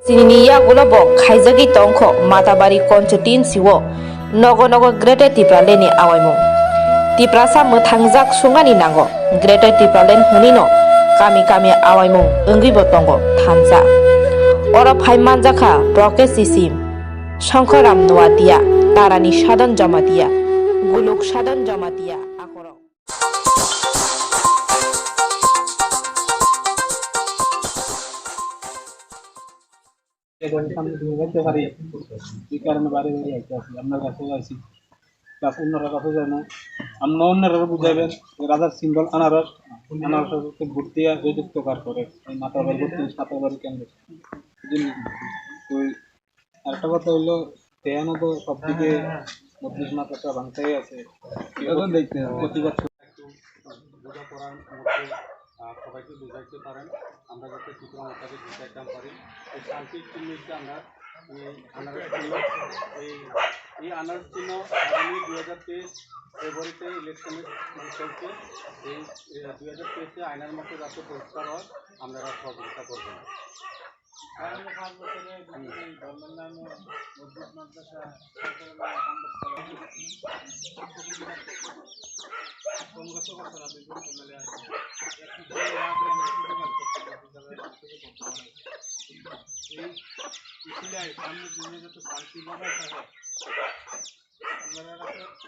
Sininiya gulabo khaijagi tongkho matabari konchutin siwo nogo nogo greater tipraleni awaimu tiprasa muthangjak sungani nango greater tipralen hunino kami kami awaimu onggibo tongo thansa oro phaimanjakha broke sisim শঙ্করাম Noatia তারানি সাধন জমাতিয়া গোলক সাধন জমাতিয়া আকর এই কারণে বাড়ি বাড়ি আইতে আসি আপনার কাছে আইসি plus অন্যরা কাছে যায় না আমরা অন্যরা বুঝাইবেন রাজার সিম্বল আনারসকে ঘুরতে যুক্ত কার করে এই মাথা বাড়ি ঘুরতে মাথা বাড়ি কেন্দ্র তো আরেকটা কথা হইলো তেয়ানো তো সব দিকে বত্রিশ মাথাটা ভাঙতেই আছে এখন দেখতে প্রতিবাদ বোঝাপড়ার মধ্যে সবাইকে বোঝাইতে পারেন আমরা যাতে ঠিকমতো বুঝাইতে পারি এই শান্তির চিহ্নকে আমরা এই আনারস চিহ্ন আগামী 2023 ফেব্রুয়ারিতে ইলেকশনের চলছে এই 2023 আইনের মতো যাতে পরিষ্কার হয় আমরা সহযোগিতা করবো আগামী 5 বছরে ধর্মের নামে মসজিদ মাদ্রাসা সামনের দিনে যাতে শান্তি বজায় থাকে আপনারা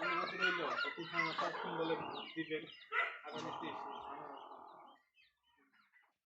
অনুমতি রইল অতি সমস্যা বলে দিবেন আগামীতে